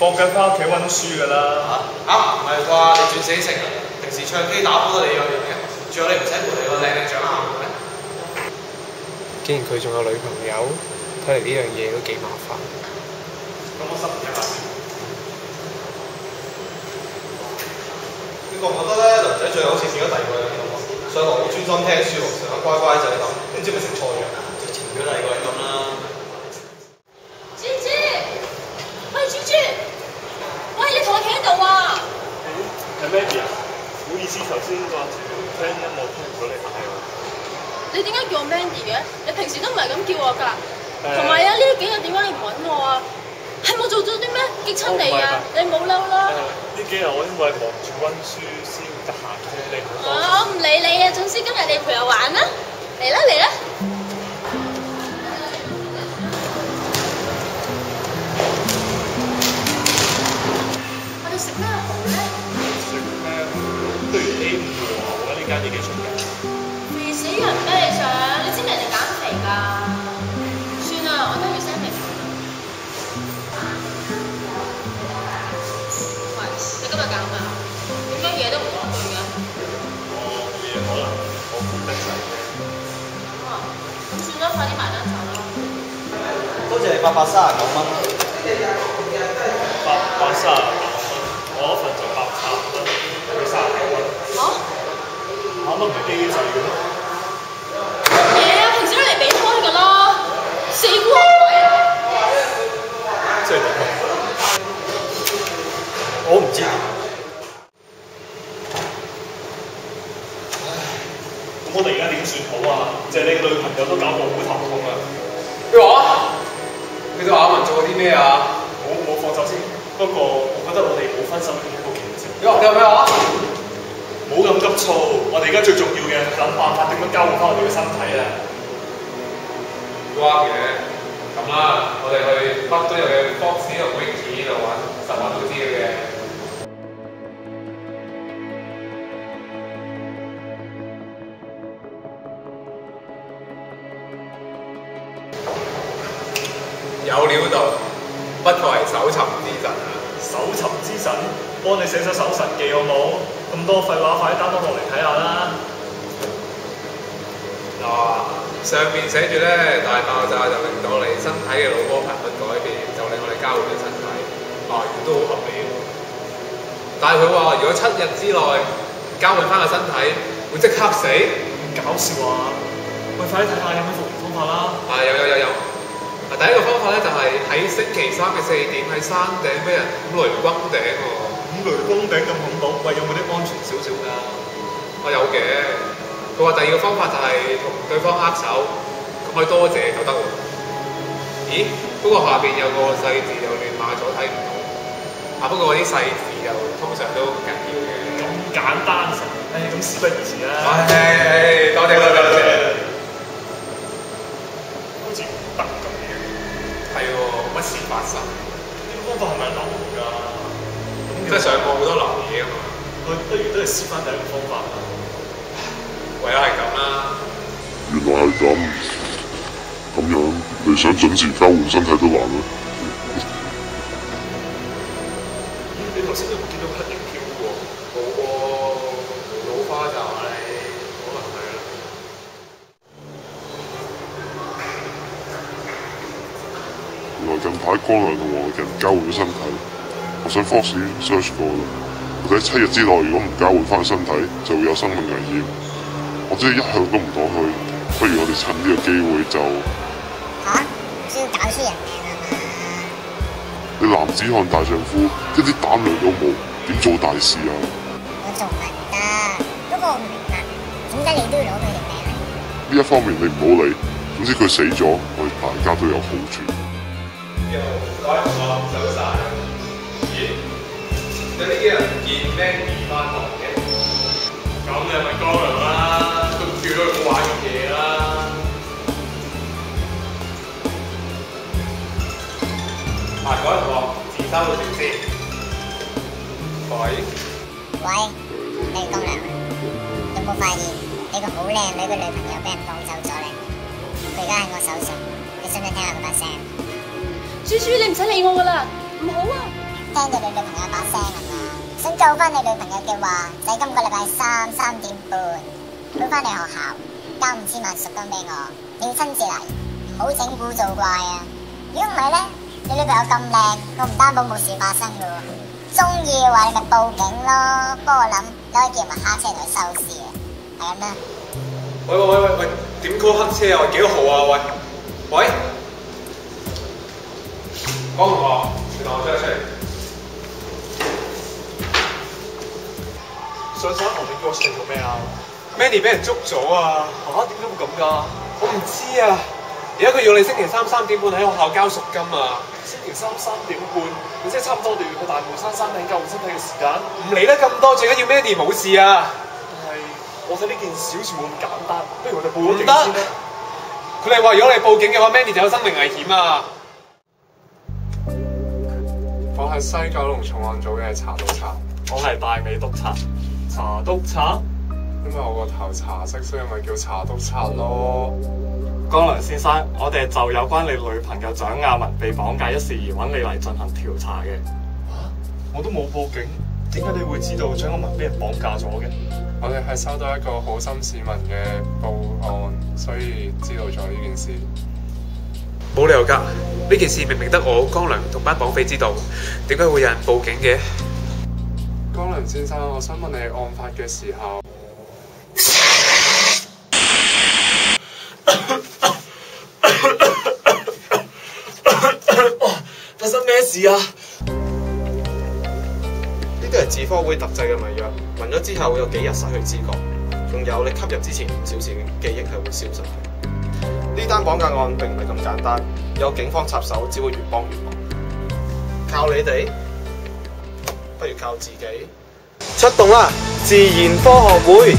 我梗翻屋企温書㗎啦。唔係啩？你轉死性啊！平時唱 K 打波都你有樣嘅，仲有你唔使陪你個靚長啱咩？既然佢仲有女朋友，睇嚟呢樣嘢都幾麻煩。咁我心唔聽下先。你覺唔覺得咧，倫仔最後好似變咗第二個人咁啊？上堂好專心聽書喎，成日乖乖仔咁，唔知咪食錯藥？就前咗第二個人咁啦。豬豬，喂豬豬，喂你同我企喺度啊！係 Maggie 啊？唔好意思，頭先掛住聽音樂聽唔到你嗌喎。你點解叫我 Mandy 嘅？你平時都唔係咁叫我㗎。同埋啊，呢幾日點解你唔揾我啊？係冇做咗啲咩激親你啊？你冇嬲啦。呢幾日我因為忙住温書先唔得閒啫，你唔好多謝。我唔理你啊，總之今日你陪我玩啦，嚟啦嚟啦！我哋食咩好咧？食咩？不如 A 5和牛啊！呢間嘢幾出名。肥死人咩你想？你知人哋減肥㗎。算啦，我都要 send 明。喂，你今日減啊？點解嘢都唔講句嘅？我冇嘢可能，我攰得滯嘅。咁算啦，快啲埋單走啦。多謝你839蚊。839蚊，我嗰份就830蚊，佢39蚊。嚇？乜唔係機制嘅咩？嘢啊！平時都嚟俾開㗎啦，死古惑鬼啊！即係點啊？我唔知。咁我哋而家點算好啊？就係你女朋友都搞到好頭痛啊！咩話？你對阿文做過啲咩啊？我放手先。不過我覺得我哋冇分心喺個劇情。你話咩話？冇咁急躁，我哋而家最重要嘅諗辦法點樣交換翻我哋嘅身體啊！都啱嘅，咁啦，我哋去北都有嘅 Fox 同 Wiki 度玩，實玩都知嘅。有料到，不愧係搜尋之神啊！搜尋之神，幫你寫首搜神記好冇？咁多廢話，快啲 download落嚟睇下啦！上面寫住咧，大爆炸就令到你身體嘅腦波頻率改變，就令我哋交換嘅身體。都好合理喎。但係佢話，如果7日之內交換翻個身體，會即刻死。搞笑啊！喂，快啲睇下有咩復原方法啦！有。第一個方法咧就係喺星期3嘅4點喺山頂俾人五雷轟頂喎。五雷轟頂咁恐怖，喂，有冇啲安全少少㗎？有嘅。佢話第二個方法就係同對方握手，咁可以多謝就得喎。咦？不過下邊有個細字又亂碼咗，睇唔到。不過啲細字又通常都唔緊要嘅。咁簡單成，咁事不宜遲啦。多謝。好似唔得咁嘅。係喎，乜事發生？呢個方法係咪流㗎？即係上過好多流嘢啊嘛。不如都係試翻第一個方法啦。唯有係咁啦。原來係咁，咁樣你想準時交換身體都難啦。你頭先都唔見到黑影飄過？冇喎，老花就係可能係啦。原來近排光良同黃人交換咗身體，我想 Fox search 過啦。佢喺7日之內如果唔交換翻身體，就會有生命危險。我真係一向都唔妥去，不如我哋趁呢個機會就嚇，唔需要搞出人命啊嘛！你男子漢大丈夫，一啲膽量都冇，點做大事啊？我仲係唔得，不過我唔明白，點解你都要攞佢條命啊？呢一方面你唔好理，總之佢死咗，我哋大家都有好處。又改唔落手曬，咦？有呢幾日唔見 Mandy 翻學嘅，咁你係咪光良啦？都叫咗佢冇玩嘢啦。改唔落，自修到點先？喂，你光良，有冇發現你個好靚女嘅女朋友俾人放走咗咧？佢而家喺我手上，你想唔想聽下嗰把聲？豬豬，你唔使理我㗎啦，唔好啊！聽聽到你女朋友把聲係嘛？想救翻你女朋友嘅話，就喺今個禮拜3點半，佢翻嚟學校交5000萬贖金俾我，你要親自嚟，唔好整蠱做怪啊！如果唔係咧，你女朋友咁靚，我唔擔保冇事發生噶喎。中意嘅話你咪報警咯，不過我諗你可以叫埋黑車嚟收屍啊，係咁啦。喂，點 call 黑車啊？幾多號啊？喂，江同學，你同我出嚟。上山堂你叫我出嚟做咩啊 Mandy 俾人捉咗啊！嚇？點解會咁㗎？我唔知啊。而家佢要你星期3 3點半喺學校交贖金啊！星期3 3點半，你即係差唔多要去大帽山山頂救護身體嘅時間。唔理得咁多，最緊要 Mandy 冇事啊！但係我睇呢件事好似冇咁簡單，不如我哋報咗警先啦。佢哋話如果你報警嘅話 ，Mandy 就有生命危險啊！我係西九龍重案組嘅查督察，我係大美督察，查督察。因為我個頭茶色，所以咪叫查督察咯。江良先生，我哋就有關你女朋友蔣雅文被綁架一事而揾你嚟進行調查嘅。嚇！我都冇報警，點解你會知道蔣雅文俾人綁架咗嘅？我哋係收到一個好心市民嘅報案，所以知道咗呢件事。冇理由㗎，呢件事明明得我江良同班綁匪知道，點解會有人報警嘅？江良先生，我想問你案發嘅時候，發生咩事啊？呢啲係自科會特製嘅迷藥，聞咗之後會有幾日失去知覺，仲有你吸入之前5小時嘅記憶係會消失嘅。呢單綁架案並唔係咁簡單，有警方插手只會越幫越忙。靠你哋，不如靠自己。出動啦！自然科學會。